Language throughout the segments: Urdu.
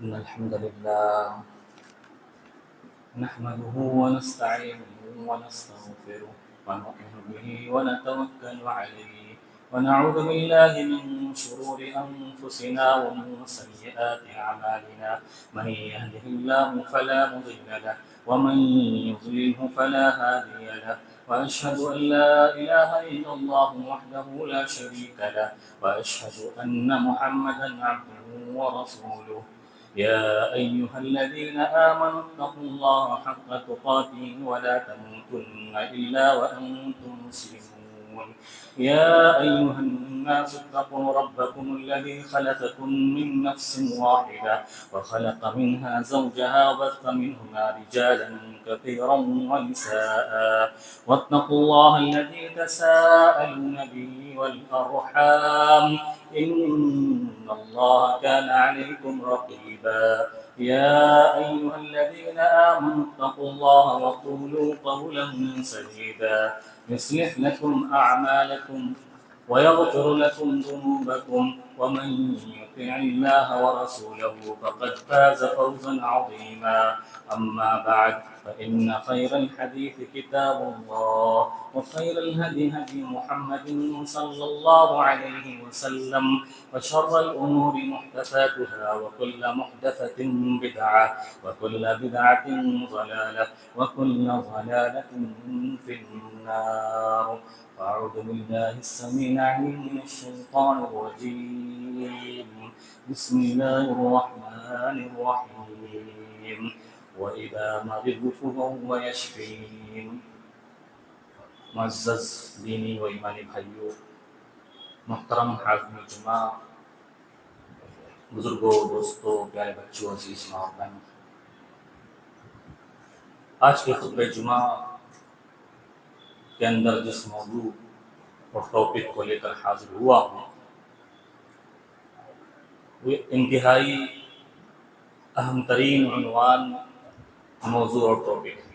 إن الحمد لله نحمده ونستعينه ونستغفره ونؤمن به ونتوكل عليه ونعوذ بالله من شرور أنفسنا ومن سيئات أعمالنا من يهده الله فلا مضل له ومن يضلله فلا هادي له وأشهد أن لا إله إلا الله وحده لا شريك له وأشهد أن محمدا عبده ورسوله يا أيها الذين آمنوا اتقوا الله حق تقاته ولا تموتن إلا وأنتم مسلمون يا أيها الناس اتقوا ربكم الذي خلقكم من نفس واحدة وخلق منها زوجها وبث منهما رجالا كثيرا ونساء واتقوا الله الذي تساءلون به والأرحام إن الله كان عليكم رقيبا يا أيها الذين آمنوا اتقوا الله وقولوا قولا سديدا يصلح لكم أعمالكم ويغفر لكم ذنوبكم ومن يطع الله ورسوله فقد فاز فوزا عظيما أما بعد فإن خير الحديث كتاب الله وخير الهدي هدي محمد صلى الله عليه وسلم وشر الأمور محدثاتها وكل محدثة بدعة وكل بدعة ضلالة وكل ضلالة في النار. أعوذ بالله السميع العليم من الشيطان الرجيم. بسم الله الرحمن الرحيم. وإذا مرضت فهو يشفين. معزز دینی و ایمانی بھائیوں، محترم حاضرین جمعہ، بزرگوں، دوستوں، پیارے بچوں، عزیز ماں اور بہنوں، آج کے خطبہ جمعہ کے اندر جس موضوع اور ٹاپک کو لے کر حاضر ہوا ہوں وہ انتہائی اہم ترین عنوان، موضوع اور ٹاپک ہے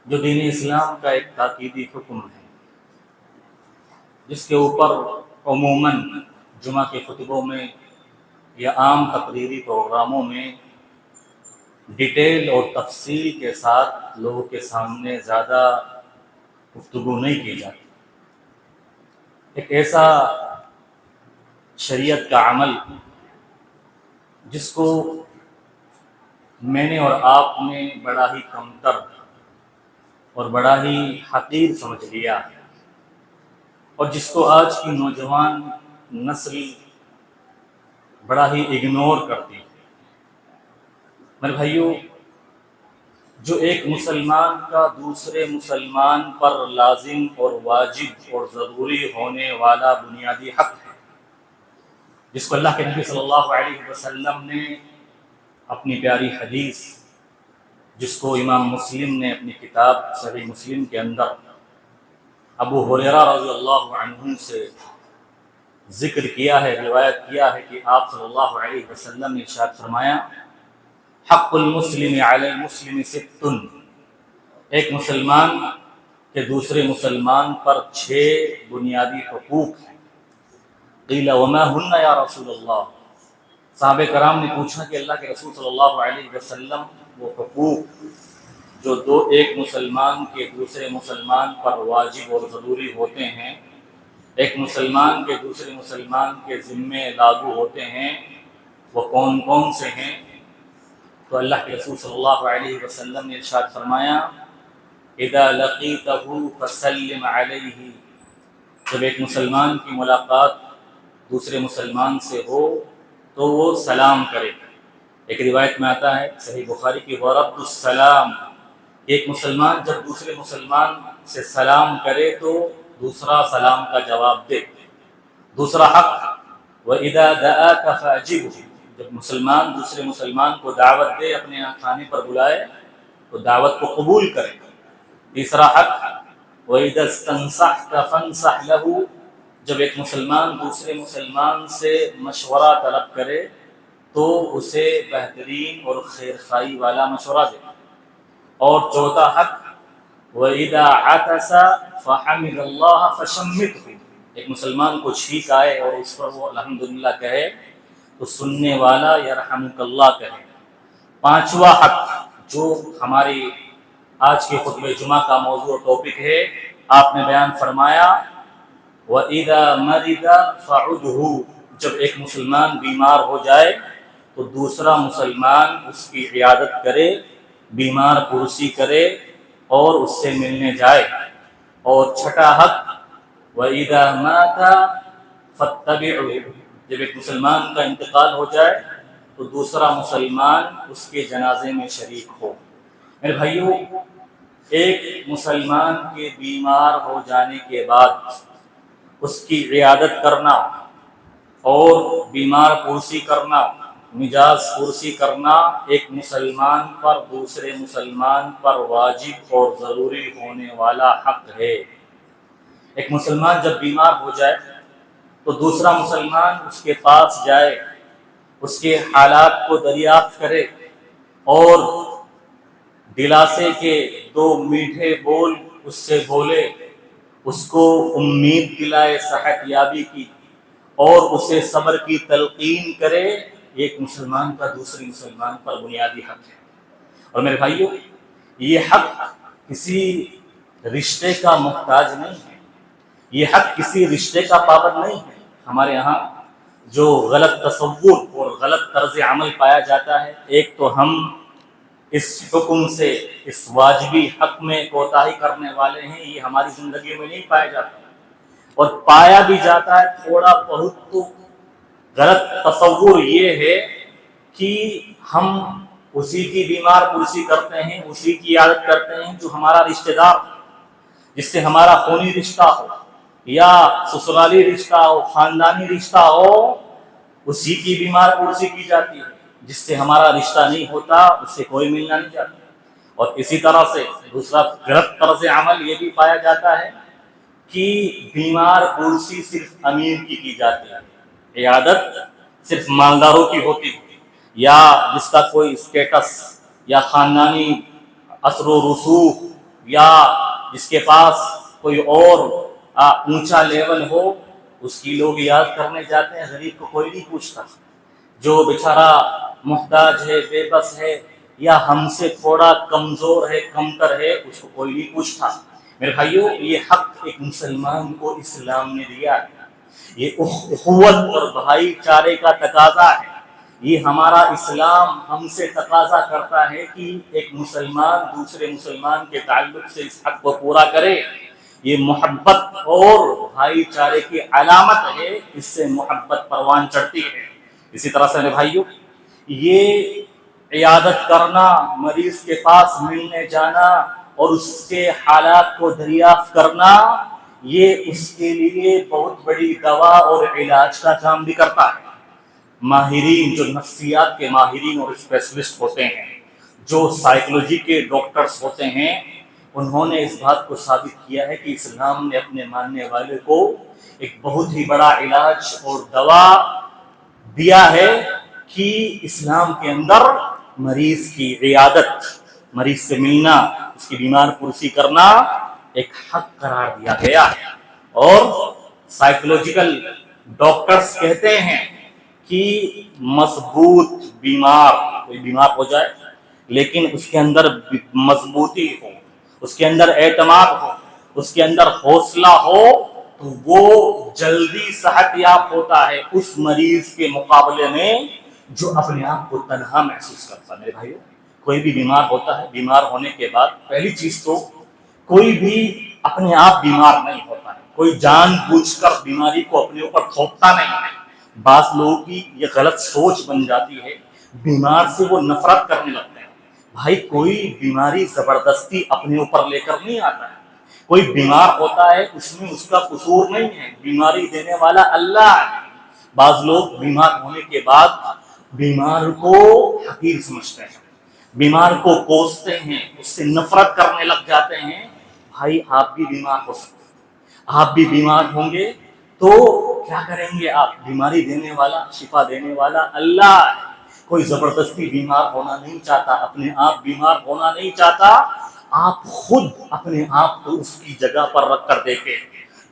جو دین اسلام کا ایک تاکیدی حکم ہے، جس کے اوپر عموماً جمعہ کے خطبوں میں یا عام تقریری پروگراموں میں ڈیٹیل اور تفصیل کے ساتھ لوگوں کے سامنے زیادہ گفتگو نہیں کی جاتی۔ ایک ایسا شریعت کا عمل جس کو میں نے اور آپ نے بڑا ہی کمتر اور بڑا ہی حقیر سمجھ لیا ہے، اور جس کو آج کی نوجوان نسل بڑا ہی اگنور کرتی ہے۔ میرے بھائیوں، جو ایک مسلمان کا دوسرے مسلمان پر لازم اور واجب اور ضروری ہونے والا بنیادی حق ہے، جس کو اللہ کے نبی صلی اللہ علیہ وسلم نے اپنی پیاری حدیث، جس کو امام مسلم نے اپنی کتاب صحیح مسلم کے اندر ابو ہریرہ رضی اللہ عنہ سے ذکر کیا ہے، روایت کیا ہے کہ آپ صلی اللہ علیہ وسلم نے ارشاد فرمایا، حق المسلم علی المسلم ست، ایک مسلمان کے دوسرے مسلمان پر 6 بنیادی حقوق ہیں۔ قیل وما ہن یا رسول اللہ، صحابہ کرام نے پوچھا کہ اللہ کے رسول صلی اللہ علیہ وسلم، وہ حقوق جو ایک مسلمان کے دوسرے مسلمان پر واجب اور ضروری ہوتے ہیں، ایک مسلمان کے دوسرے مسلمان کے ذمے لاگو ہوتے ہیں، وہ کون کون سے ہیں؟ تو اللہ کے رسول صلی اللہ علیہ وسلم نے ارشاد فرمایا، اذا لقیتہ فسلم علیہ، جب ایک مسلمان کی ملاقات دوسرے مسلمان سے ہو تو وہ سلام کرے۔ ایک روایت میں آتا ہے صحیح بخاری کی، ورد السلام، ایک مسلمان جب دوسرے مسلمان سے سلام کرے تو دوسرا سلام کا جواب دے۔ دوسرا حق، وَإِذَا دَعَاكَ فَأَجِبْهُ، جب مسلمان دوسرے مسلمان کو دعوت دے، اپنے یہاں کھانے پر بلائے تو دعوت کو قبول کرے۔ تیسرا حق، وَإِذَا اسْتَنصَحْتَ فَانصَحْ لَهُ، جب ایک مسلمان دوسرے مسلمان سے مشورہ طلب کرے تو اسے بہترین اور خیرخواہی والا مشورہ دے۔ اور چوتھا حق، وَإِذَا عَطَسَ فَحَمِدَ اللَّهَ فَشَمِّتْهُ، ایک مسلمان کو چھینک آئے اور اس پر وہ الحمدللہ کہے تو سننے والا یرحمک اللہ کہے۔ پانچواں حق جو ہماری آج کے خطبہ جمعہ کا موضوع اور ٹاپک ہے، آپ نے بیان فرمایا وَإِذَا مَرِضَ فَعُدْهُ، جب ایک مسلمان بیمار ہو جائے تو دوسرا مسلمان اس کی عیادت کرے، بیمار پرسی کرے اور اس سے ملنے جائے۔ اور چھٹا حق وَإِذَا مَاتَ فَاتَّبِعُهُ، جب ایک مسلمان کا انتقال ہو جائے تو دوسرا مسلمان اس کے جنازے میں شریک ہو۔ میرے بھائیو، ایک مسلمان کے بیمار ہو جانے کے بعد اس کی عیادت کرنا اور بیمار پرسی کرنا، مجاز پرسی کرنا ایک مسلمان پر دوسرے مسلمان پر واجب اور ضروری ہونے والا حق ہے۔ ایک مسلمان جب بیمار ہو جائے تو دوسرا مسلمان اس کے پاس جائے، اس کے حالات کو دریافت کرے اور دلاسے کے دو میٹھے بول اس سے بولے، اس کو امید دلائے صحت یابی کی اور اسے صبر کی تلقین کرے، ایک مسلمان کا دوسرے مسلمان پر بنیادی حق ہے۔ اور میرے بھائیو، یہ حق کسی رشتے کا محتاج نہیں ہے، یہ حق کسی رشتے کا پابند نہیں ہے۔ ہمارے یہاں جو غلط تصور اور غلط طرز عمل پایا جاتا ہے، ایک تو ہم اس حکم سے، اس واجبی حق میں کوتاہی کرنے والے ہیں، یہ ہماری زندگی میں نہیں پایا جاتا، اور پایا بھی جاتا ہے تھوڑا بہت تو غلط تصور یہ ہے کہ ہم اسی کی بیمار پرسی کرتے ہیں، اسی کی عادت کرتے ہیں جو ہمارا رشتہ دار ہو، جس سے ہمارا خونی رشتہ ہو یا سسرالی رشتہ ہو، خاندانی رشتہ ہو، اسی کی بیمار پرسی کی جاتی ہے۔ جس سے ہمارا رشتہ نہیں ہوتا اس سے کوئی ملنا نہیں چاہتا۔ اور اسی طرح سے دوسرا غلط طرز عمل یہ بھی پایا جاتا ہے کہ بیمار پرسی صرف امیر کی جاتی ہے، عیادت صرف مالداروں کی ہوتی ہے، یا جس کا کوئی اسٹیٹس یا خاندانی اثر و رسوخ یا جس کے پاس کوئی اور اونچا لیول ہو، اس کی لوگ یاد کرنے جاتے ہیں، غریب کو کوئی نہیں پوچھتا۔ جو بیچارہ محتاج ہے، بے بس ہے یا ہم سے تھوڑا کمزور ہے، کمتر ہے، اس کو کوئی نہیں پوچھتا۔ میرے بھائیو، یہ حق ایک مسلمان کو اسلام نے دیا ہے، یہ اخوت اور بھائی چارے کا تقاضا ہے۔ یہ ہمارا اسلام ہم سے تقاضا کرتا ہے کہ ایک مسلمان دوسرے مسلمان کے تعلق سے اس حق کو پورا کرے۔ یہ محبت اور بھائی چارے کی علامت ہے، اس سے محبت پروان چڑھتی ہے۔ اسی طرح سے میرے بھائیو، یہ عیادت کرنا، مریض کے پاس ملنے جانا اور اس کے حالات کو دریافت کرنا، یہ اس کے لیے بہت بڑی دوا اور علاج کا کام بھی کرتا ہے۔ ماہرین، جو نفسیات کے ماہرین اور اسپیشلسٹ ہوتے ہیں، جو سائیکولوجی کے ڈاکٹرز ہوتے ہیں، انہوں نے اس بات کو ثابت کیا ہے کہ اسلام نے اپنے ماننے والے کو ایک بہت ہی بڑا علاج اور دوا دیا ہے کہ اسلام کے اندر مریض کی عیادت، مریض سے ملنا، اس کی بیمار پرسی کرنا ایک حق قرار دیا گیا ہے۔ اور سائیکولوجیکل ڈاکٹرز کہتے ہیں کہ مضبوط بیمار، کوئی بیمار ہو جائے لیکن اس کے اندر مضبوطی ہو، اس کے اندر اعتماد ہو، اس کے اندر حوصلہ ہو، تو وہ جلدی صحت یاب ہوتا ہے اس مریض کے مقابلے میں جو اپنے آپ کو تنہا محسوس کرتا ہے۔ میرے بھائیو، کوئی بھی بیمار ہوتا ہے، بیمار ہونے کے بعد پہلی چیز تو کوئی بھی اپنے آپ بیمار نہیں ہوتا ہے، کوئی جان بوجھ کر بیماری کو اپنے اوپر تھوپتا نہیں ہے۔ بعض لوگوں کی یہ غلط سوچ بن جاتی ہے، بیمار سے وہ نفرت کرنے لگتے ہیں۔ بھائی، کوئی بیماری زبردستی اپنے اوپر لے کر نہیں آتا ہے۔ کوئی بیمار ہوتا ہے، اس میں اس کا قصور نہیں ہے، بیماری دینے والا اللہ ہے۔ بعض لوگ بیمار ہونے کے بعد بیمار کو حقیر سمجھتے ہیں، بیمار کو کوستے ہیں، اس سے نفرت کرنے لگ جاتے ہیں۔ بھائی، آپ بھی بیمار ہو سکتے ہیں، آپ بھی بیمار ہوں گے تو کیا کریں گے آپ؟ بیماری دینے والا، شفا دینے والا اللہ ہے۔ کوئی زبردستی بیمار ہونا نہیں چاہتا، اپنے آپ بیمار ہونا نہیں چاہتا۔ آپ خود اپنے آپ کو اس کی جگہ پر رکھ کر دیکھیں۔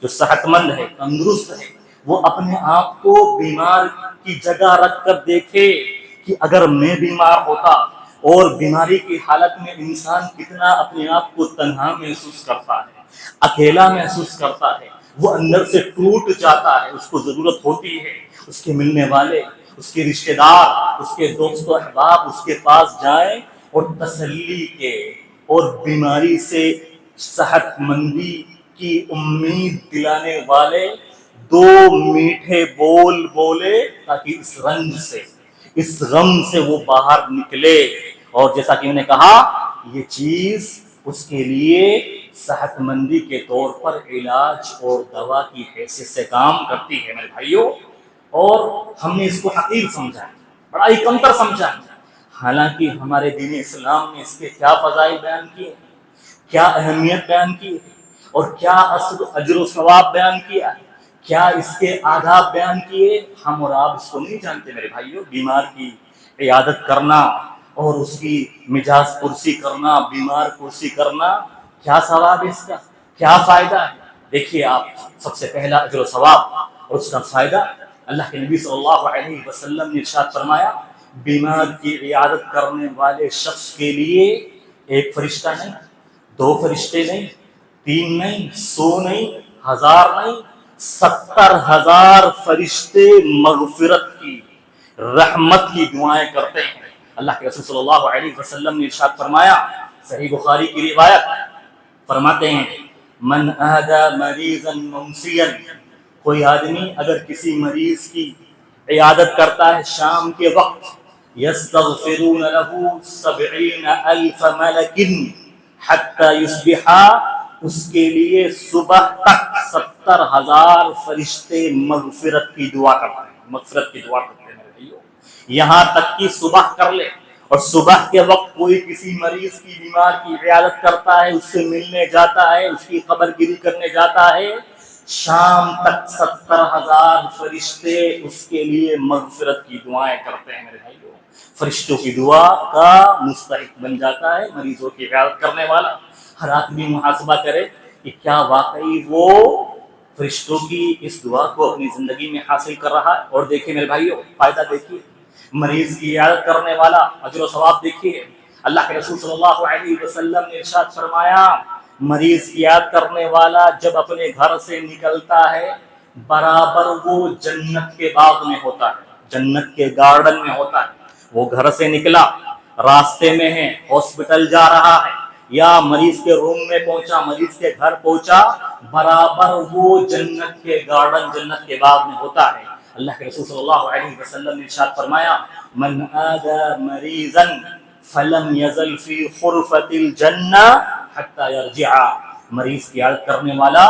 جو صحت مند ہے، تندرست ہے، وہ اپنے آپ کو بیمار کی جگہ رکھ کر دیکھے کہ اگر میں بیمار ہوتا اور بیماری کی حالت میں انسان کتنا اپنے آپ کو تنہا محسوس کرتا ہے، اکیلا محسوس کرتا ہے، وہ اندر سے ٹوٹ جاتا ہے، اس کو ضرورت ہوتی ہے اس کے ملنے والے، اس کے رشتہ دار، اس کے دوست و احباب اس کے پاس جائیں اور تسلی کے اور بیماری سے صحت مندی کی امید دلانے والے دو میٹھے بول بولے تاکہ اس رنج سے، اس غم سے وہ باہر نکلے۔ اور جیسا کہ میں نے کہا یہ چیز اس کے لیے صحت مندی کے طور پر علاج اور دوا کی حیثیت سے کام کرتی ہے میرے بھائیوں، اور ہم نے اس کو حقیر سمجھا ہے، بڑا ہی کمتر سمجھا ہے، حالانکہ ہمارے دین اسلام نے اس کے کیا فضائل بیان کیے، کیا اہمیت بیان کی ہے، اور کیا اجر و ثواب بیان کیا ہے، کیا اس کے آداب بیان کیے، ہم اور آپ اس کو نہیں جانتے میرے بھائیوں۔ بیمار کی عیادت کرنا اور اس کی مجاز پرسی کرنا، بیمار پرسی کرنا، کیا ثواب ہے اس کا، کیا فائدہ ہے؟ دیکھیے آپ، سب سے پہلا اجر و ثواب اور اس کا فائدہ، اللہ کے نبی صلی اللہ علیہ وسلم نے ارشاد فرمایا بیمار کی عیادت کرنے والے شخص کے لیے ایک فرشتہ نہیں، دو فرشتے نہیں، تین نہیں، 100 نہیں، 1000 نہیں، 70,000 فرشتے مغفرت کی، رحمت کی دعائیں کرتے ہیں۔ اللہ کے رسول صلی اللہ علیہ وسلم نے ارشاد فرمایا، صحیح بخاری کی روایت، فرماتے ہیں من اہدى مریضا ممسیا، کوئی آدمی اگر کسی مریض کی عیادت کرتا ہے شام کے وقت، یستغفرون له 70,000 ملک حتی یصبحا، اس کے لیے صبح تک 70,000 فرشتے مغفرت کی دعا کرتے ہیں، مغفرت کی دعا کرتے ہیں میرے بھائیو۔ یہاں تک کہ صبح کر لے، اور صبح کے وقت کوئی کسی مریض کی بیمار کی عیادت کرتا ہے، اس سے ملنے جاتا ہے، اس کی خبر گیری کرنے جاتا ہے، شام تک 70,000 فرشتے اس کے لیے مغفرت کی دعائیں کرتے ہیں میرے بھائیو۔ فرشتوں کی دعا کا مستحق بن جاتا ہے مریضوں کی عیادت کرنے والا۔ ہر آدمی محاسبہ کرے کہ کیا واقعی وہ فرشتوں کی اس دعا کو اپنی زندگی میں حاصل کر رہا ہے۔ اور دیکھیے میرے بھائیو، فائدہ دیکھیے، مریض کی عیادت کرنے والا اجر و ثواب دیکھیے۔ اللہ کے رسول صلی اللہ علیہ وسلم نے ارشاد فرمایا مریض کی عیادت کرنے والا جب اپنے گھر سے نکلتا ہے برابر وہ جنت کے باغ میں ہوتا ہے، جنت کے گارڈن میں ہوتا ہے۔ وہ گھر سے نکلا، راستے میں ہے، ہاسپٹل جا رہا ہے، یا مریض کے روم میں پہنچا، مریض کے گھر پہنچا، برابر وہ جنت کے گارڈن، جنت کے باغ میں ہوتا ہے۔ اللہ کے رسول صلی اللہ علیہ وسلم نے ارشاد فرمایا من آذى مریضا فلم يزل في خرفة الجنہ حتى يرجع، مریض کی عیادت کرنے والا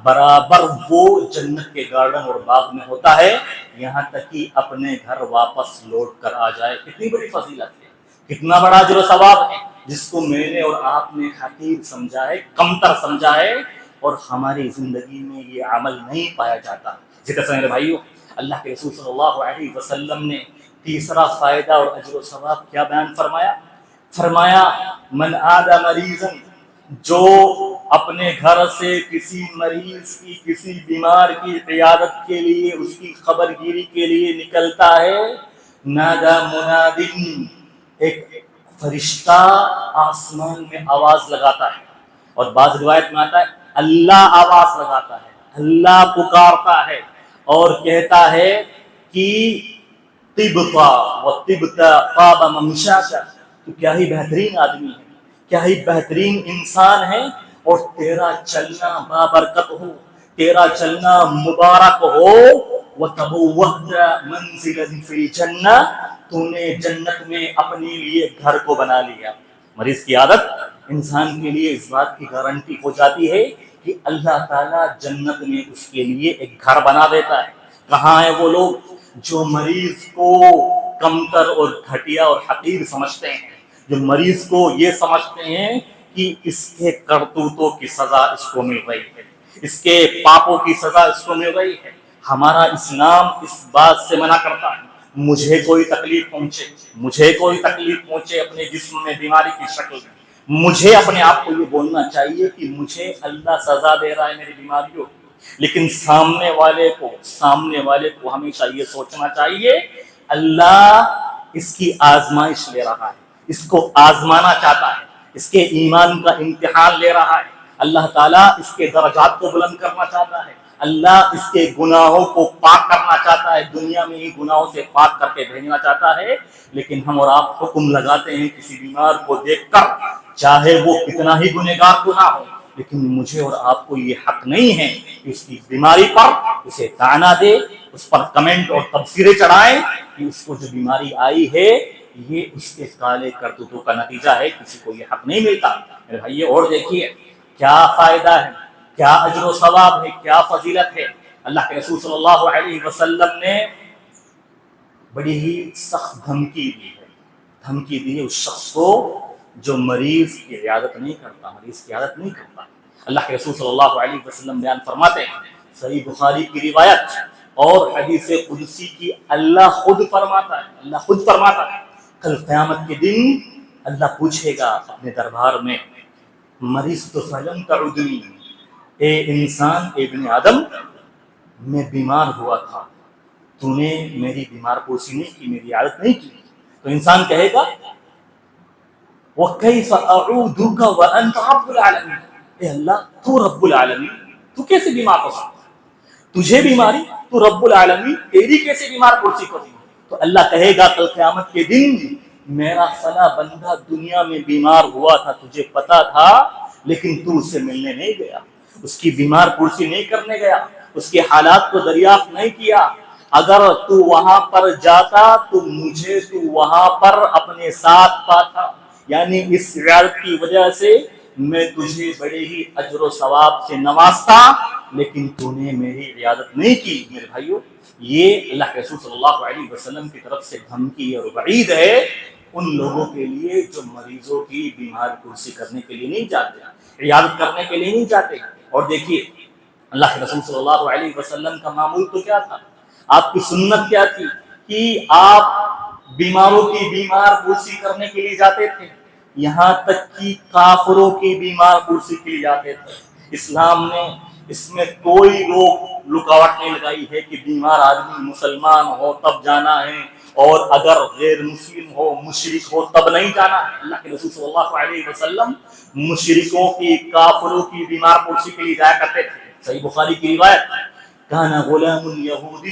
برابر وہ جنت کے گارڈن اور باغ میں ہوتا ہے یہاں تک کہ اپنے گھر واپس لوٹ کر آ جائے۔ کتنی بڑی فضیلت ہے، کتنا بڑا اجر و ثواب ہے، جس کو میں نے اور آپ نے حقیر سمجھا ہے، کمتر سمجھا ہے، اور ہماری زندگی میں یہ عمل نہیں پایا جاتا۔ ذکر سے میرے بھائیو، اللہ کے رسول صلی اللہ علیہ وسلم نے تیسرا فائدہ اور اجر و ثواب کیا بیان فرمایا؟ فرمایا من آذى مریضا، جو اپنے گھر سے کسی مریض کی، کسی بیمار کی عیادت کے لیے، اس کی خبر گیری کے لیے نکلتا ہے، نادى مناد، ایک فرشتہ آسمان میں آواز لگاتا ہے، اور بعض روایت میں آتا ہے اللہ آواز لگاتا ہے، اللہ پکارتا ہے اور کہتا ہے کہ طبقا و طبتا طاب ممشاکا، تو کیا ہی بہترین آدمی ہے، کیا ہی بہترین انسان ہے، اور تیرا چلنا بابرکت ہو، تیرا چلنا مبارک ہو، وَتَبَوَّأْتَ مَنْزِلًا فِي الْجَنَّةِ، تو نے جنت میں اپنے لیے گھر کو بنا لیا۔ مریض کی عادت انسان کے لیے اس بات کی گارنٹی ہو جاتی ہے کہ اللہ تعالیٰ جنت میں اس کے لیے ایک گھر بنا دیتا ہے۔ کہاں ہیں وہ لوگ جو مریض کو کمتر اور گھٹیا اور حقیر سمجھتے ہیں، جو مریض کو یہ سمجھتے ہیں کہ اس کے کرتوتوں کی سزا اس کو مل رہی ہے، اس کے پاپوں کی سزا اس کو مل رہی ہے۔ ہمارا اسلام اس بات سے منع کرتا ہے مجھے کوئی تکلیف پہنچے، مجھے کوئی تکلیف پہنچے اپنے جسم میں بیماری کی شکل میں، مجھے اپنے آپ کو یہ بولنا چاہیے کہ مجھے اللہ سزا دے رہا ہے میری بیماریوں، لیکن سامنے والے کو ہمیشہ یہ سوچنا چاہیے اللہ اس کی آزمائش لے رہا ہے، اس کو آزمانا چاہتا ہے، اس کے ایمان کا امتحان لے رہا ہے، اللہ تعالیٰ اس کے درجات کو بلند کرنا چاہتا ہے، اللہ اس کے گناہوں کو پاک کرنا چاہتا ہے، دنیا میں ہی گناہوں سے پاک کر کے بھیجنا چاہتا ہے۔ لیکن ہم اور آپ حکم لگاتے ہیں کسی بیمار کو دیکھ کر، چاہے وہ کتنا ہی گنہگار کیوں نہ ہو، لیکن مجھے اور آپ کو یہ حق نہیں ہے کہ اس کی بیماری پر اسے طعنہ دے، اس پر کمنٹ اور تبصرے چڑھائیں کہ اس کو جو بیماری آئی ہے یہ اس کے کالے کرتوتوں کا نتیجہ ہے، کسی کو یہ حق نہیں ملتا۔ میرے بھائی اور دیکھیے کیا فائدہ ہے، کیا اجر و ثواب ہے، کیا فضیلت ہے۔ اللہ کے رسول صلی اللہ علیہ وسلم نے بڑی ہی سخت دھمکی دی ہے اس شخص کو جو مریض کی عیادت نہیں کرتا۔ اللہ کے رسول صلی اللہ علیہ وسلم بیان فرماتے ہیں، صحیح بخاری کی روایت اور حدیث قدسی کی، اللہ خود فرماتا ہے کل قیامت کے دن اللہ پوچھے گا اپنے دربار میں، مریض تو فلم تعدنی، اے انسان، اے ابن آدم، میں بیمار ہوا تھا، تو نے میری بیمار پرسی نہیں کی، میری عادت نہیں کی۔ تو انسان کہے گا وَكَيْفَ أَعُودُكَ وَأَنْتَ رَبُّ الْعَالَمِينَ، اے اللہ تو رب العالمین، تو کیسے بیمار ہو سکتا، تجھے بیماری، تو رب العالمین، تیری کیسے بیمار پرسی ہوتی۔ تو اللہ کہے گا کل قیامت کے دن، میرا فلاں بندہ دنیا میں بیمار ہوا تھا، تجھے پتا تھا، لیکن تو اسے ملنے نہیں گیا، اس کی بیمار پرسی نہیں کرنے گیا، اس کے حالات کو دریافت نہیں کیا۔ اگر تو وہاں پر جاتا تو مجھے تو وہاں پر اپنے ساتھ پاتا، یعنی اس عیادت کی وجہ سے میں تجھے بڑے ہی اجر و ثواب سے نوازتا، لیکن تو نے میری عیادت نہیں کی۔ میرے بھائیو، یہ اللہ کے رسول صلی اللہ علیہ وسلم کی طرف سے دھمکی اور وعید ہے ان لوگوں کے لیے جو مریضوں کی بیمار پرسی کرنے کے لیے نہیں جاتے، عیادت کرنے کے لیے نہیں جاتے۔ اور دیکھیے اللہ کے رسول صلی اللہ علیہ وسلم کا معمول تو کیا تھا، آپ کی سنت کیا تھی کہ آپ بیماروں کی بیمار پرسی کرنے کے لیے جاتے تھے، یہاں تک کہ کافروں کی بیمار پرسی کے لیے جاتے تھے۔ اسلام نے اس میں کوئی رکاوٹ نہیں لگائی ہے کہ بیمار آدمی مسلمان ہو تب جانا ہے، اور اگر غیر مسلم ہو، مشرک ہو، تب نہیں جانا ہے۔ اللہ کے رسول صلی اللہ علیہ وسلم مشرکوں کی، کافروں کی بیمار پرسی کے لیے جایا کرتے تھے۔ صحیح بخاری کی روایت، کان غلام یہودی،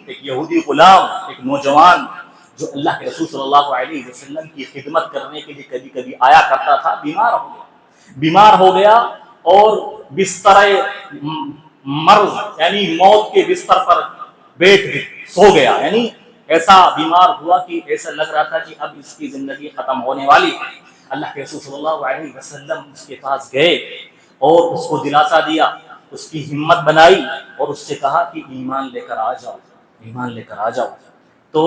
ایک یہودی غلام، ایک نوجوان جو اللہ کے رسول صلی اللہ علیہ وسلم کی خدمت کرنے کے لیے کبھی کبھی آیا کرتا تھا، بیمار ہو گیا اور بستر مرض یعنی موت کے بستر پر سو گیا، یعنی ایسا بیمار ہوا کہ ایسا لگ رہا تھا کہ اب اس کی زندگی ختم ہونے والی ہے۔ اللہ کے رسول صلی اللہ علیہ وسلم اس کے پاس گئے اور اس کو دلاسا دیا، اس کی ہمت بنائی اور اس سے کہا کہ ایمان لے کر آ جاؤ۔ تو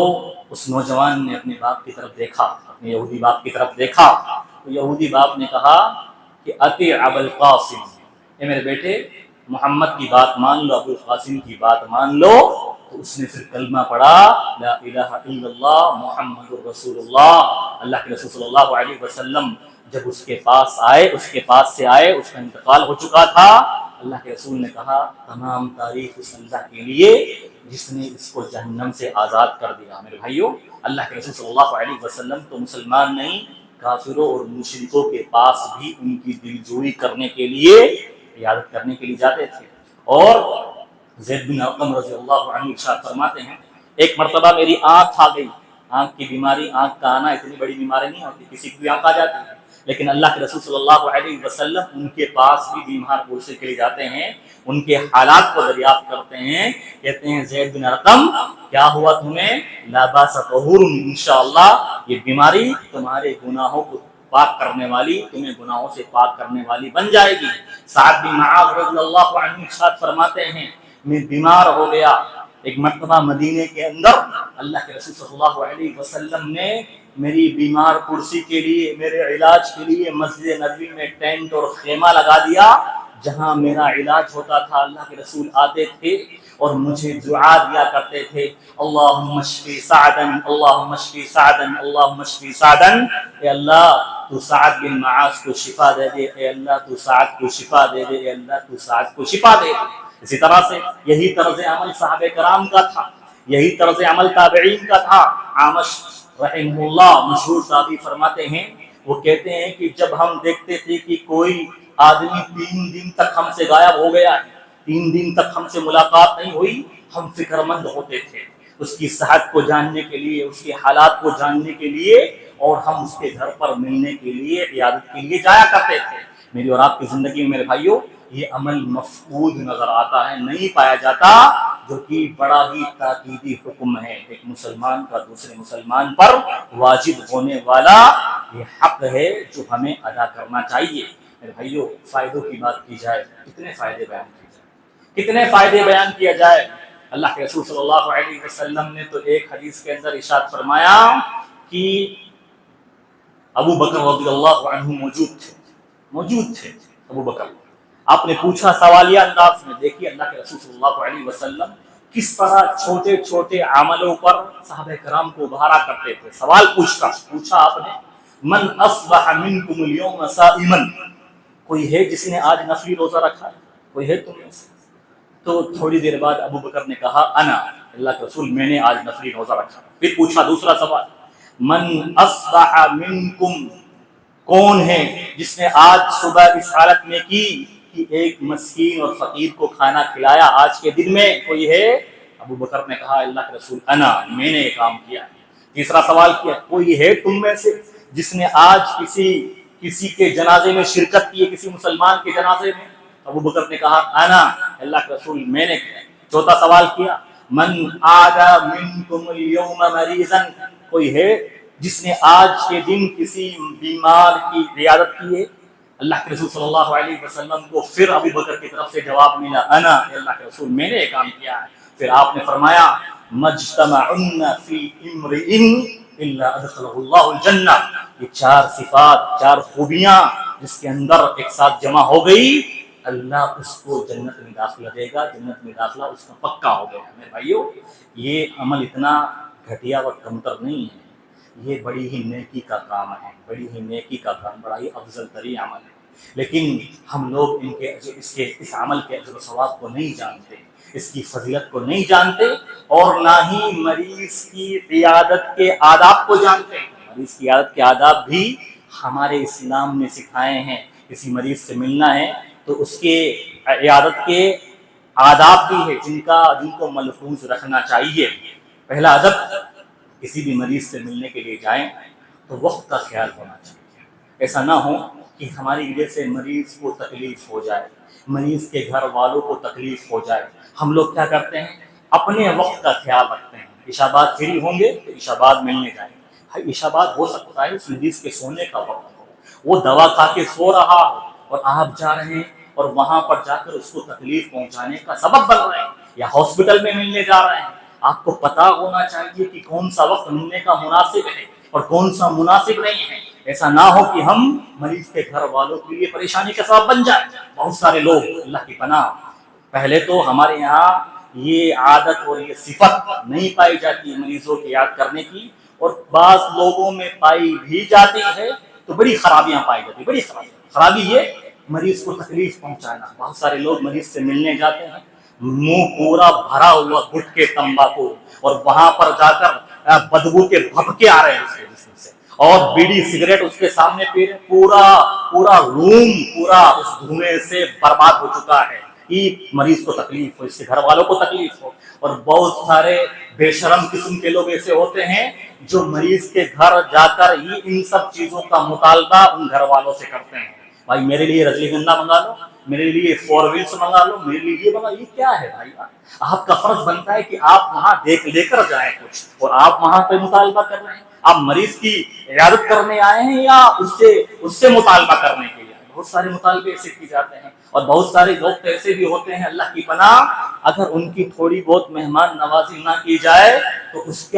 اس نوجوان نے اپنے باپ کی طرف دیکھا، اپنے یہودی باپ کی طرف دیکھا، تو یہودی باپ نے کہا کہ اطیع ابا القاسم، اے میرے بیٹے محمد کی بات مان لو، ابو القاسم کی بات مان لو۔ تو اس نے پھر کلمہ پڑھا، لا الہ الا اللہ محمد رسول اللہ۔ اللہ کے رسول صلی اللہ علیہ وسلم جب اس کے پاس سے آئے، اس کا انتقال ہو چکا تھا، اللہ کے رسول نے کہا تمام تعریف اس اللہ کے لیے جس نے اس کو جہنم سے آزاد کر دیا۔ میرے بھائیو، اللہ کے رسول صلی اللہ علیہ وسلم تو مسلمان نہیں، کافروں اور مشرکوں کے پاس بھی ان کی دلجوئی کرنے کے لیے، عیادت کرنے کے لیے جاتے تھے۔ اور زید بن ارقم رضی اللہ عنہ ارشاد فرماتے ہیں، ایک مرتبہ میری آنکھ آ گئی۔ آنکھ کی بیماری، آنکھ کا آنا اتنی بڑی بیماری نہیں ہوتی، کسی کی بھی آنکھ آ جاتی ہے، لیکن اللہ کے رسول صلی اللہ علیہ وسلم ان کے پاس بھی بیمار پرسی کے لیے جاتے ہیں، ان کے حالات کو دریافت کرتے ہیں، کہتے ہیں زید بن ارقم کیا ہوا تمہیں؟ لا باس طہور، انشاءاللہ یہ بیماری تمہارے گناہوں کو پاک کرنے والی، تمہیں گناہوں سے پاک کرنے والی بن جائے گی۔ سعد بن معاذ رضی اللہ عنہ ارشاد فرماتے ہیں، میں بیمار ہو گیا، ایک مرتبہ مدینے کے اندر اللہ کے رسول صلی اللہ علیہ وسلم نے میری بیمار پرسی کے لیے، میرے علاج کے لیے مسجد نبوی میں ٹینٹ اور خیمہ لگا دیا، جہاں میرا علاج ہوتا تھا۔ اللہ کے رسول آتے تھے اور مجھے دعا دیا کرتے تھے، اللہم اشفی سعدا، اللہم اشفی سعدا، اللہم اشفی سعدا، اے اللہ تو سعد بن معاذ کو شفا دے دے، اے اللہ تو سعد کو شفا دے دے، اے اللہ تو سعد کو شفا دے دے۔ اسی طرح سے یہی طرز عمل صحابہ کرام کا تھا، یہی طرز عمل تابعین کا تھا۔ عامش رحمہ اللہ مشہور تابعی فرماتے ہیں، وہ کہتے ہیں کہ جب ہم دیکھتے تھے کہ کوئی آدمی 3 دن تک ہم سے غائب ہو گیا ہے، 3 دن تک ہم سے ملاقات نہیں ہوئی، ہم فکر مند ہوتے تھے اس کی صحت کو جاننے کے لیے، اس کے حالات کو جاننے کے لیے، اور ہم اس کے گھر پر ملنے کے لیے، عیادت کے لیے جایا کرتے تھے۔ میری اور آپ کی زندگی میں میرے بھائیوں یہ عمل مفقود نظر آتا ہے، نہیں پایا جاتا، جو کہ بڑا ہی تاکیدی حکم ہے، ایک مسلمان کا دوسرے مسلمان پر واجب ہونے والا یہ حق ہے جو ہمیں ادا کرنا چاہیے۔ میرے بھائیوں فائدوں کی بات کی جائے، کتنے فائدے بیان کیے جائے، کتنے فائدے بیان کیا جائے۔ اللہ کے رسول صلی اللہ علیہ وسلم نے تو ایک حدیث کے اندر ارشاد فرمایا کہ ابو بکر رضی اللہ عنہ موجود تھے ابو بکر۔ آپ نے پوچھا سوالیہ انداز میں، دیکھیے اللہ کے رسول صلی اللہ علیہ وسلم کس طرح چھوٹے چھوٹے عملوں پر صحابہ کرام کو ابھارا کرتے تھے۔ سوال پوچھا آپ نے، من اصبح منکم اليوم صائما، کوئی ہے جس نے آج نفلی روزہ رکھا ہے؟ کوئی ہے تم میں سے؟ تو تھوڑی دیر بعد ابو بکر نے کہا انا، اللہ کے رسول میں نے آج نفلی روزہ رکھا۔ پھر پوچھا دوسرا سوال، من اصبح منکم، کون ہے جس نے آج صبح اس حالت میں کی کہ ایک مسکین اور فقیر کو کھانا کھلایا آج کے دن میں؟ کوئی ہے؟ ابو بکر نے کہا اللہ کے رسول انا، میں نے یہ کام کیا۔ تیسرا سوال کیا، کوئی ہے تم میں سے جس نے آج کسی کے جنازے میں شرکت کی ہے، کسی مسلمان کے جنازے میں؟ ابو بکر نے کہا انا، اللہ کے رسول میں نے کیا۔ چوتھا سوال کیا، من عاد منکم اليوم مریضا، کوئی ہے جس نے آج کے دن کسی بیمار کی عیادت کی ہے؟ اللہ کے رسول صلی اللہ علیہ وسلم کو پھر ابو بکر کی طرف سے جواب ملا انا، اللہ کے رسول میں نے یہ کام کیا ہے۔ پھر آپ نے فرمایا مجتمعن فی امرئ الا ادخلہ اللہ الجنہ، یہ 4 صفات، 4 خوبیاں جس کے اندر ایک ساتھ جمع ہو گئی، اللہ اس کو جنت میں داخلہ دے گا، جنت میں داخلہ اس کا پکا ہو گیا۔ میرے بھائیو یہ عمل اتنا گھٹیا اور کمتر نہیں ہے، یہ بڑی ہی نیکی کا کام ہے، بڑی ہی نیکی کا کام، بڑا ہی افضل ترین عمل ہے، لیکن ہم لوگ اس عمل کے اجر و ثواب کو نہیں جانتے، اس کی فضیلت کو نہیں جانتے، اور نہ ہی مریض کی عیادت کے آداب کو جانتے ہیں۔ مریض کی عیادت کے آداب بھی ہمارے اسلام نے سکھائے ہیں۔ کسی مریض سے ملنا ہے تو اس کے عیادت کے آداب بھی ہے جن کو ملحوظ رکھنا چاہیے۔ پہلا ادب، کسی بھی مریض سے ملنے کے لیے جائیں تو وقت کا خیال ہونا چاہیے۔ ایسا نہ ہو کہ ہماری وجہ سے مریض کو تکلیف ہو جائے، مریض کے گھر والوں کو تکلیف ہو جائے۔ ہم لوگ کیا کرتے ہیں، اپنے وقت کا خیال رکھتے ہیں، عشاء بعد فری ہوں گے تو عشاء بعد ملنے جائیں گے۔ عشاء بعد ہو سکتا ہے اس مریض کے سونے کا وقت ہو، وہ دوا کھا کے سو رہا ہو، اور آپ جا رہے ہیں اور وہاں پر جا کر اس کو تکلیف پہنچانے کا سبب بن رہے ہیں، یا ہاسپٹل میں ملنے جا رہے ہیں۔ آپ کو پتا ہونا چاہیے کہ کون سا وقت ملنے کا مناسب ہے اور کون سا مناسب نہیں ہے۔ ایسا نہ ہو کہ ہم مریض کے گھر والوں کے لیے پریشانی کا سبب بن جائے۔ بہت سارے لوگ، اللہ کی پناہ، پہلے تو ہمارے یہاں یہ عادت اور یہ صفت نہیں پائی جاتی مریضوں کی یاد کرنے کی، اور بعض لوگوں میں پائی بھی جاتی ہے تو بڑی خرابیاں پائی جاتی ہیں۔ بڑی خرابی یہ مریض کو تکلیف پہنچانا۔ بہت سارے لوگ مریض سے ملنے جاتے ہیں، منہ پورا بھرا ہوا گٹکے تمباکو، اور وہاں پر جا کر بدبو کے بھپکے آ رہے ہیں اس کے جسم سے، اور بیڑی سگریٹ اس کے سامنے پی رہے، پورا روم پورا اس دھوئیں سے برباد ہو چکا ہے۔ مریض کو تکلیف ہو، اس کے گھر والوں کو تکلیف ہو۔ اور بہت سارے بے شرم قسم کے لوگ ایسے ہوتے ہیں جو مریض کے گھر جا کر ہی ان سب چیزوں کا مطالبہ ان گھر والوں سے کرتے ہیں۔ بھائی میرے لیے رجلی گندا منگا لو، میرے لیے 4 ویلز منگا لو، میرے لیے یہ منگا۔ یہ کیا ہے بھائی؟ آپ کا فرض بنتا ہے کہ آپ وہاں لے کر جائیں کچھ، اور آپ وہاں پہ مطالبہ کر رہے ہیں۔ آپ مریض کی عیادت کرنے آئے ہیں یا اس سے مطالبہ کرنے کے لیے؟ بہت سارے مطالبے ایسے کی جاتے ہیں، اور بہت سارے لوگ ایسے بھی ہوتے ہیں، اللہ کی پناہ، اگر ان کی تھوڑی بہت مہمان نوازی نہ کی جائے تو اس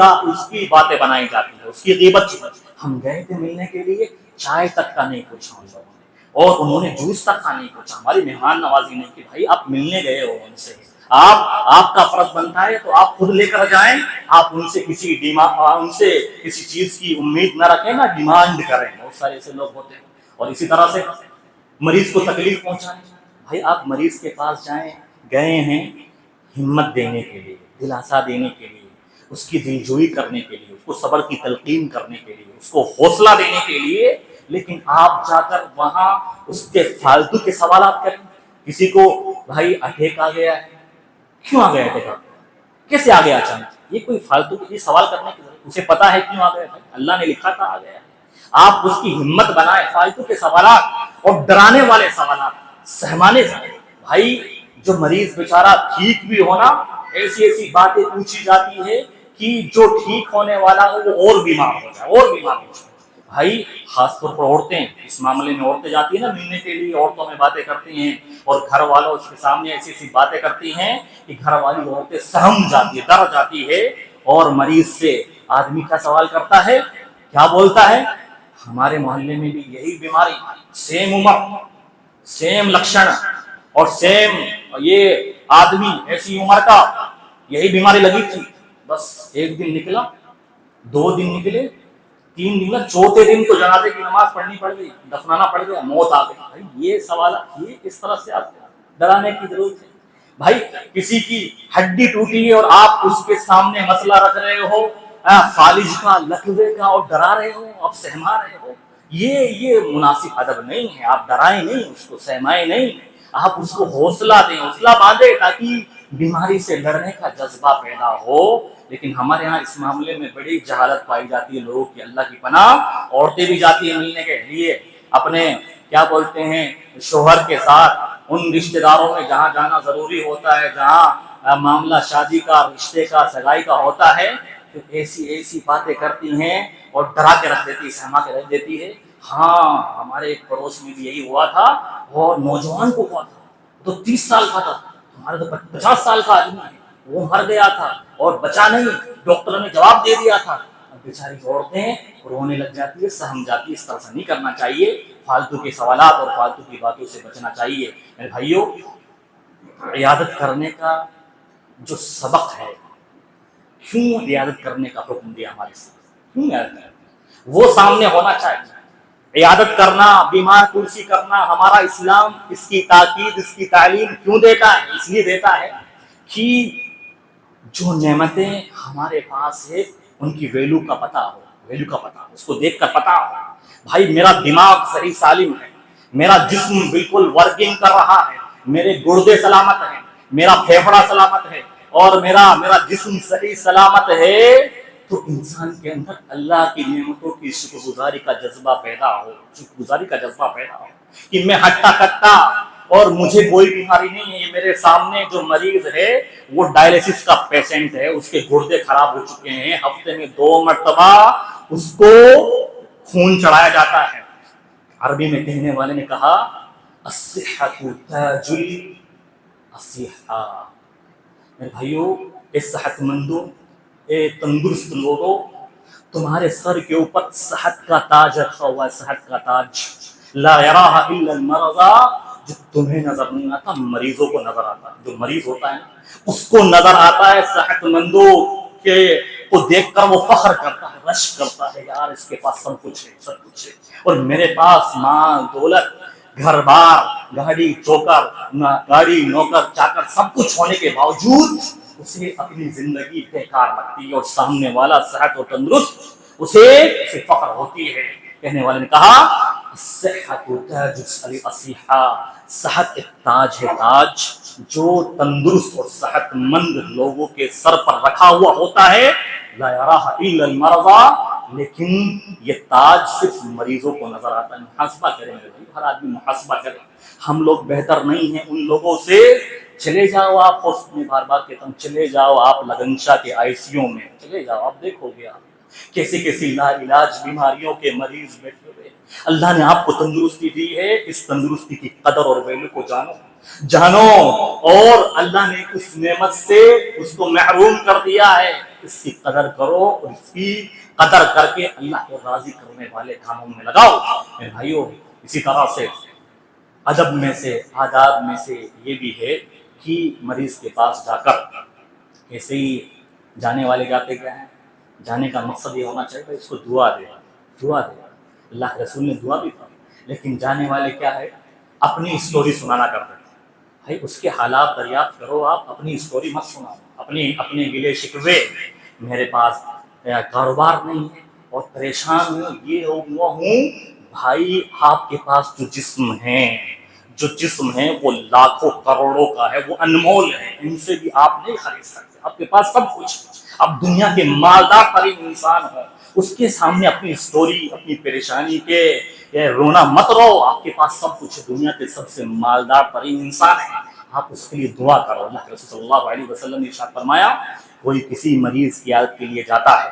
کی باتیں بنائی جاتی ہیں، اس کی غیبت کی۔ ہم گئے تھے ملنے کے لیے، چائے تک کا نہیں پوچھا ان لوگوں نے، اور انہوں نے جوس تک کا نہیں پوچھا، ہماری مہمان نوازی نہیں کی۔ بھائی آپ ملنے گئے ہو ان سے، آپ کا فرض بنتا ہے تو آپ خود لے کر جائیں، آپ ان سے کسی چیز کی امید نہ رکھیں، نہ ڈیمانڈ کریں۔ بہت سارے ایسے لوگ ہوتے ہیں۔ اور اسی طرح سے مریض کو تکلیف پہنچائیں۔ بھائی آپ مریض کے پاس جائیں، گئے ہیں ہمت دینے کے لیے، دلاسا دینے کے لیے، اس کی دلجوئی کرنے کے لیے، اس کو صبر کی تلقین کرنے کے لیے، اس کو حوصلہ دینے کے لیے، لیکن آپ جا کر وہاں اس کے فالتو کے سوالات کریں. کسی کو بھائی اٹیک آ گیا ہے، کیوں آ گیا اٹیک؟ کیسے آ گیا اچانک؟ یہ کوئی فالتو یہ سوال کرنے کی ضرورت، اسے پتا ہے کیوں آ گیا ہے، اللہ نے لکھا تھا آ گیا ہے. آپ اس کی ہمت بنائیں. فالتو کے سوالات اور ڈرانے والے سوالات سہمانے سے، بھائی جو مریض بیچارہ ٹھیک بھی ہونا، ایسی ایسی باتیں پوچھی جاتی ہے کہ جو ٹھیک ہونے والا ہو وہ اور بیمار ہو جائے، اور بیمار ہو جائے. بھائی خاص طور پر عورتیں، اس معاملے میں عورتیں جاتی ہیں نا ملنے کے لیے، عورتوں میں باتیں کرتی ہیں اور گھر والوں اس کے سامنے ایسی ایسی باتیں کرتی ہیں کہ گھر والی عورتیں سہم جاتی ہے، ڈر جاتی ہے. اور مریض سے آدمی کا سوال کرتا ہے، کیا بولتا ہے؟ ہمارے محلے میں بھی یہی بیماری، سیم عمر، سیم لکشن اور سیم یہ آدمی ایسی عمر کا، یہی بیماری لگی تھی. بس ایک دن نکلا، 2 دن نکلے، 3 دن، چوتھے دن تو جنازے کی نماز پڑھنی پڑ گئی، دفنانا پڑ گیا، موت آ گئی. یہ سوالات، یہ اس طرح سے آپ ڈرانے کی ضرورت ہے. بھائی کسی کی ہڈی ٹوٹی ہے اور آپ اس کے سامنے مسئلہ رکھ رہے ہو، فالج کا، لکوے کا، اور ڈرا رہے ہو، آپ سہما رہے ہو، یہ مناسب ادب نہیں ہے. آپ ڈرائیں نہیں، اس کو سہمائیں نہیں، آپ اس کو حوصلہ دیں، حوصلہ باندھیں تاکہ بیماری سے لڑنے کا جذبہ پیدا ہو. لیکن ہمارے ہاں اس معاملے میں بڑی جہالت پائی جاتی ہے لوگوں کی، اللہ کی پناہ. عورتیں بھی جاتی ہیں ملنے کے لیے اپنے کیا بولتے ہیں شوہر کے ساتھ، ان رشتہ داروں میں جہاں جانا ضروری ہوتا ہے، جہاں معاملہ شادی کا، رشتے کا، سگائی کا ہوتا ہے، تو ایسی ایسی باتیں کرتی ہیں اور ڈرا کے رکھ دیتی ہے، سہما کے رکھ دیتی ہے. ہاں ہمارے ایک پڑوس میں بھی یہی ہوا تھا، اور نوجوان کو ہوا تھا، تو 30 سال کا تھا، ہمارے تو 50 سال کا آدمی ہے، وہ مر گیا تھا اور بچا نہیں، ڈاکٹروں نے جواب دے دیا تھا. اب بیچاری عورتیں رونے لگ جاتی ہے، سہم جاتی ہے. اس طرح سے نہیں کرنا چاہیے. فالتو کے سوالات اور فالتو کی باتوں سے بچنا چاہیے. میرے بھائیوں، عیادت کرنے کا جو سبق ہے، کیوں عیادت کرنے کا حکم دیا ہمارے ساتھ، کیوں عیادت کرنا، وہ سامنے ہونا چاہیے. عیادت کرنا، بیمار پرسی کرنا، ہمارا اسلام اس کی تاکید، اس کی تعلیم کیوں دیتا ہے؟ اس لیے دیتا ہے کہ جو نعمتیں ہمارے پاس ہے ان کی ویلیو کا پتہ ہو، ویلیو کا پتہ، اس کو دیکھ کر پتہ ہو. بھائی میرا دماغ صحیح سالم ہے، میرا جسم بالکل ورکنگ کر رہا ہے، میرے گردے سلامت ہیں، میرا پھیپھڑا سلامت ہے، اور میرا جسم صحیح سلامت ہے، تو انسان کے اندر اللہ کی نعمتوں کی شکر گزاری کا جذبہ پیدا ہو، شکر گزاری کا جذبہ پیدا ہو کہ میں ہٹا کٹا اور مجھے کوئی بیماری نہیں ہے. یہ میرے سامنے جو مریض ہے وہ ڈائلیسس کا پیشنٹ ہے، اس کے گردے خراب ہو چکے ہیں، ہفتے میں 2 مرتبہ اس کو خون چڑھایا جاتا ہے. عربی میں کہنے والے نے کہا الصحۃ تاج الصحہ. میرے بھائیو، اے صحت مندوں، اے تندرست لوگوں، تمہارے سر کے اوپر صحت کا تاج رکھا ہوا ہے، صحت کا تاج. لا یراہ الا المرضى، جو تمہیں نظر نہیں آتا مریضوں کو نظر آتا ہے. جو مریض ہوتا ہے اس کو نظر آتا ہے. صحت مندوں کے کو دیکھ کر وہ فخر کرتا ہے، رشک کرتا ہے، یار اس کے پاس سب کچھ ہے، سب کچھ ہے، اور میرے پاس مال دولت، گھر بار، گاڑی چوکر، گاڑی نوکر چاکر سب کچھ ہونے کے باوجود اسے اپنی زندگی بیکار لگتی ہے، اور سامنے والا صحت و تندرست، اسے فخر ہوتی ہے. کہنے والے نے کہا الصحۃ تاج الصحہ، صحت ایک تاج ہے، تاج جو تندرست اور صحت مند لوگوں کے سر پر رکھا ہوا ہوتا ہے. لا یراہ الا المرضى، لیکن یہ تاج صرف مریضوں کو نظر آتا ہے. محاسبہ کریں میرے بھائی، ہر آدمی محاسبہ کرے. ہم لوگ بہتر نہیں ہیں ان لوگوں سے. چلے جاؤ آپ، میں بار بار کہتا ہوں، چلے جاؤ آپ لگن شاہ کے ICU میں، چلے جاؤ، آپ دیکھو گے آپ کیسی کیسی لا علاج بیماریوں کے مریض بیٹھے ہوئے. اللہ نے آپ کو تندرستی دی ہے، اس تندرستی کی قدر اور ویلیو کو جانو، اور اللہ نے اس نعمت سے اس کو محروم کر دیا ہے، اس کی قدر کرو، اور اس کی قدر کر کے اللہ کو راضی کرنے والے کاموں میں لگاؤ. میرے بھائیو، اسی طرح سے ادب میں سے، آداب میں سے یہ بھی ہے کہ مریض کے پاس جا کر ایسے ہی جانے والے جاتے گئے ہیں، جانے کا مقصد یہ ہونا چاہیے کہ اس کو دعا دے. اللہ کے رسول نے دعا بھی کی، لیکن جانے والے کیا ہے، اپنی اسٹوری سنانا کرتے ہیں. بھائی اس کے حالات دریافت کرو، آپ اپنی اسٹوری مت سناؤ، اپنے گلے شکوے، میرے پاس کاروبار نہیں ہے اور پریشان ہوں، یہ ہوں وہ ہوں۔ بھائی آپ کے پاس جو جسم ہے وہ لاکھوں کروڑوں کا ہے، وہ انمول ہے، ان سے بھی آپ نہیں خرید سکتے۔ آپ کے پاس سب کچھ، اب دنیا کے مالدار ترین انسان ہو، اس کے سامنے اپنی اسٹوری، اپنی پریشانی کے رونا مت رو۔ آپ کے پاس سب کچھ، دنیا کے سب سے مالدار ترین انسان ہے، آپ اس کے لیے دعا کرو۔ اللہ کے رسول صلی اللہ علیہ وسلم نے ارشاد فرمایا، کوئی کسی مریض کی عیادت کے لیے جاتا ہے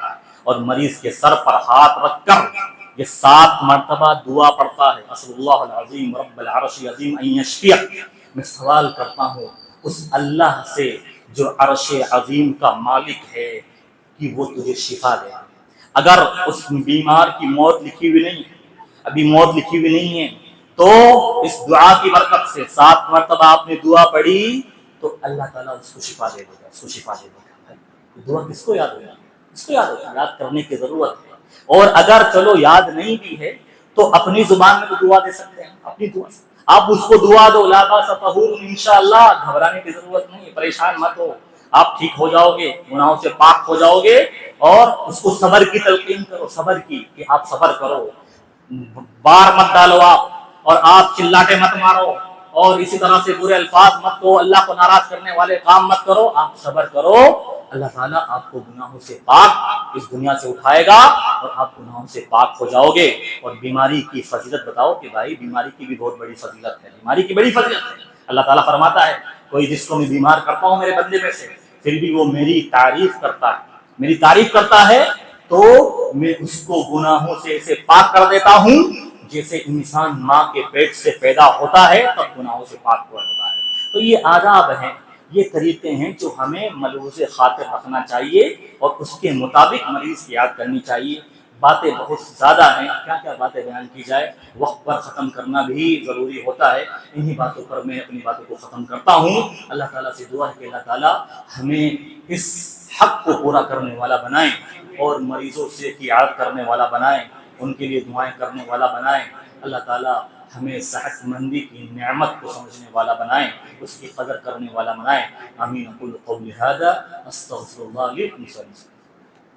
اور مریض کے سر پر ہاتھ رکھ کر یہ 7 مرتبہ دعا پڑھتا ہے، اسأل اللہ العظیم رب العرش العظیم ان یشفیک، میں سوال کرتا ہوں اس اللہ سے جو عرش عظیم کا مالک ہے کہ وہ تجھے شفا دے۔ اگر اس بیمار کی موت لکھی ہوئی نہیں ہے، ابھی موت لکھی ہوئی نہیں ہے، تو اس دعا کی برکت سے 7 مرتبہ آپ نے دعا پڑھی تو اللہ تعالیٰ اس کو شفا دے دے گا، اس کو شفا دے دے گا۔ دعا کس کو یاد ہوگی؟ اس کو یاد ہوگی، یاد کرنے کی ضرورت ہے۔ اور اگر چلو یاد نہیں بھی ہے تو اپنی زبان میں تو دعا دے سکتے ہیں، اپنی دعا سے آپ اس کو دعا دو، لا باس طہور انشاءاللہ، گھبرانے کی ضرورت نہیں ہے، پریشان مت ہو، آپ ٹھیک ہو جاؤ گے، گناہوں سے پاک ہو جاؤ گے۔ اور اس کو صبر کی تلقین کرو، صبر کی، کہ آپ صبر کرو، بار مت ڈالو آپ، اور آپ چلاٹے مت مارو، اور اسی طرح سے برے الفاظ مت کہو، اللہ کو ناراض کرنے والے کام مت کرو، آپ صبر کرو۔ اللہ تعالیٰ آپ کو گناہوں سے پاک اس دنیا سے اٹھائے گا اور آپ گناہوں سے پاک ہو جاؤ گے۔ اور بیماری کی فضیلت بتاؤ کہ بھائی بیماری کی بھی بہت بڑی فضیلت ہے، بیماری کی بڑی فضیلت ہے۔ اللہ تعالیٰ فرماتا ہے، کوئی جس کو میں بیمار کرتا ہوں میرے بندے میں سے، پھر بھی وہ میری تعریف کرتا ہے، میری تعریف کرتا ہے، تو میں اس کو گناہوں سے ایسے پاک کر دیتا ہوں جیسے انسان ماں کے پیٹ سے پیدا ہوتا ہے تب گناہوں سے پاک ہوا ہوتا ہے۔ تو یہ آداب ہیں، یہ طریقے ہیں جو ہمیں ملحوظ خاطر رکھنا چاہیے اور اس کے مطابق مریض کی یاد کرنی چاہیے۔ باتیں بہت زیادہ ہیں، کیا کیا باتیں بیان کی جائے، وقت پر ختم کرنا بھی ضروری ہوتا ہے۔ انہی باتوں پر میں اپنی باتوں کو ختم کرتا ہوں۔ اللہ تعالیٰ سے دعا ہے کہ اللہ تعالیٰ ہمیں اس حق کو پورا کرنے والا بنائیں اور مریضوں سے کی عادت کرنے والا بنائیں، ان کے لیے دعائیں کرنے والا بنائیں۔ اللہ تعالیٰ ہمیں صحت مندی کی نعمت کو سمجھنے والا بنائیں، اس کی قدر کرنے والا بنائیں۔ آمین۔ اقول قولی ھذا استغفر اللہ لی ولکم۔